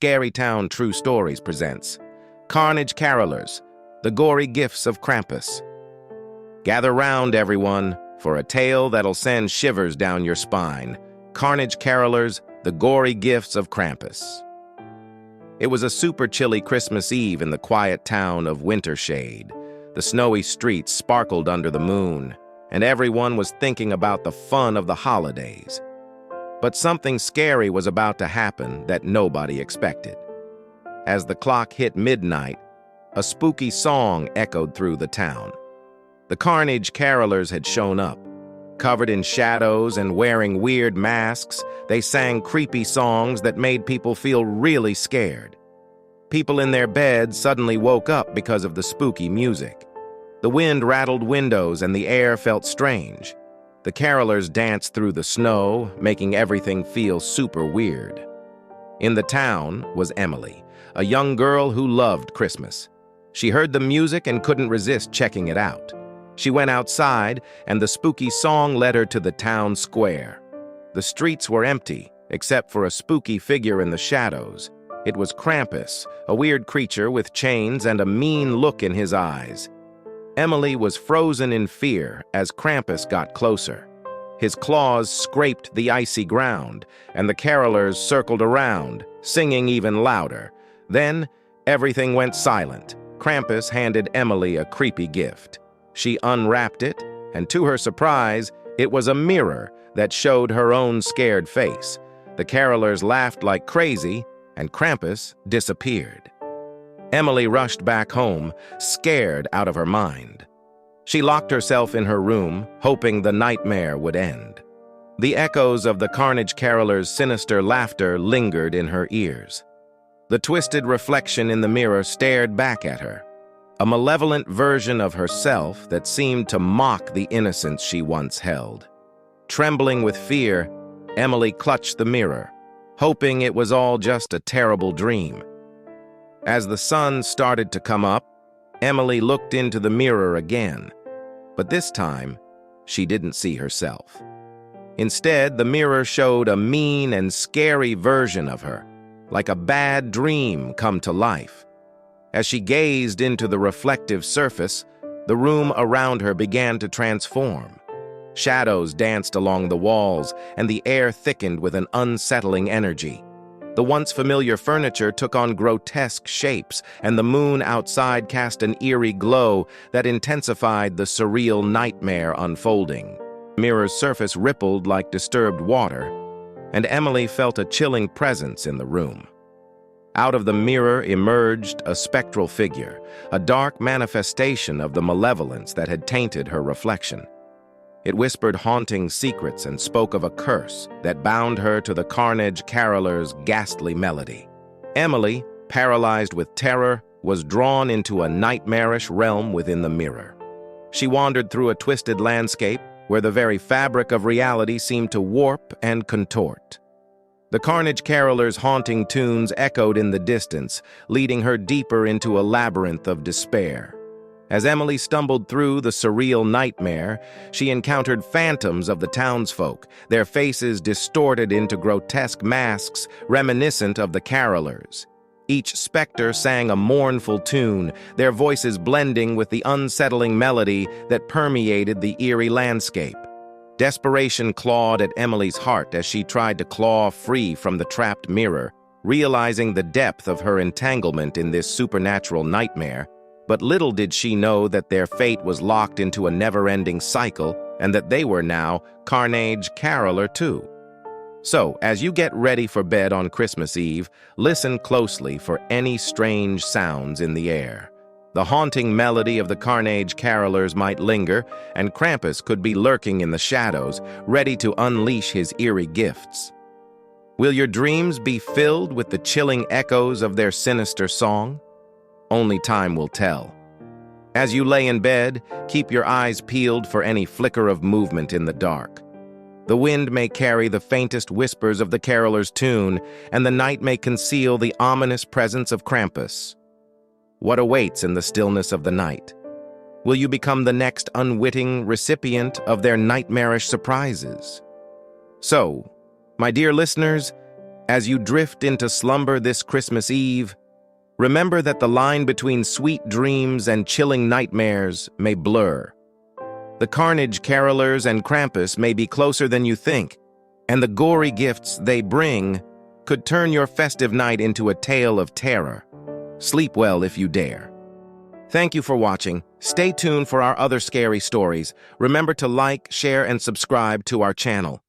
Scary Town True Stories presents Carnage Carolers, the Gory Gifts of Krampus. Gather round, everyone, for a tale that'll send shivers down your spine. Carnage Carolers, the Gory Gifts of Krampus. It was a super chilly Christmas Eve in the quiet town of Wintershade. The snowy streets sparkled under the moon, and everyone was thinking about the fun of the holidays. But something scary was about to happen that nobody expected. As the clock hit midnight, a spooky song echoed through the town. The Carnage Carolers had shown up. Covered in shadows and wearing weird masks, they sang creepy songs that made people feel really scared. People in their beds suddenly woke up because of the spooky music. The wind rattled windows and the air felt strange. The carolers danced through the snow, making everything feel super weird. In the town was Emily, a young girl who loved Christmas. She heard the music and couldn't resist checking it out. She went outside, and the spooky song led her to the town square. The streets were empty, except for a spooky figure in the shadows. It was Krampus, a weird creature with chains and a mean look in his eyes. Emily was frozen in fear as Krampus got closer. His claws scraped the icy ground, and the carolers circled around, singing even louder. Then, everything went silent. Krampus handed Emily a creepy gift. She unwrapped it, and to her surprise, it was a mirror that showed her own scared face. The carolers laughed like crazy, and Krampus disappeared. Emily rushed back home, scared out of her mind. She locked herself in her room, hoping the nightmare would end. The echoes of the Carnage Carolers' sinister laughter lingered in her ears. The twisted reflection in the mirror stared back at her, a malevolent version of herself that seemed to mock the innocence she once held. Trembling with fear, Emily clutched the mirror, hoping it was all just a terrible dream. As the sun started to come up, Emily looked into the mirror again, but this time, she didn't see herself. Instead, the mirror showed a mean and scary version of her, like a bad dream come to life. As she gazed into the reflective surface, the room around her began to transform. Shadows danced along the walls, and the air thickened with an unsettling energy. The once familiar furniture took on grotesque shapes, and the moon outside cast an eerie glow that intensified the surreal nightmare unfolding. The mirror's surface rippled like disturbed water, and Emily felt a chilling presence in the room. Out of the mirror emerged a spectral figure, a dark manifestation of the malevolence that had tainted her reflection. It whispered haunting secrets and spoke of a curse that bound her to the Carnage Carolers' ghastly melody. Emily, paralyzed with terror, was drawn into a nightmarish realm within the mirror. She wandered through a twisted landscape where the very fabric of reality seemed to warp and contort. The Carnage Carolers' haunting tunes echoed in the distance, leading her deeper into a labyrinth of despair. As Emily stumbled through the surreal nightmare, she encountered phantoms of the townsfolk, their faces distorted into grotesque masks reminiscent of the carolers. Each specter sang a mournful tune, their voices blending with the unsettling melody that permeated the eerie landscape. Desperation clawed at Emily's heart as she tried to claw free from the trapped mirror, realizing the depth of her entanglement in this supernatural nightmare. But little did she know that their fate was locked into a never-ending cycle and that they were now Carnage Caroler too. So, as you get ready for bed on Christmas Eve, listen closely for any strange sounds in the air. The haunting melody of the Carnage Carolers might linger, and Krampus could be lurking in the shadows, ready to unleash his eerie gifts. Will your dreams be filled with the chilling echoes of their sinister song? Only time will tell. As you lay in bed, keep your eyes peeled for any flicker of movement in the dark. The wind may carry the faintest whispers of the carolers' tune, and the night may conceal the ominous presence of Krampus. What awaits in the stillness of the night? Will you become the next unwitting recipient of their nightmarish surprises? So, my dear listeners, As you drift into slumber this Christmas Eve, remember that the line between sweet dreams and chilling nightmares may blur. The Carnage carolers and Krampus may be closer than you think, and the gory gifts they bring could turn your festive night into a tale of terror. Sleep well if you dare. Thank you for watching. Stay tuned for our other scary stories. Remember to like, share, and subscribe to our channel.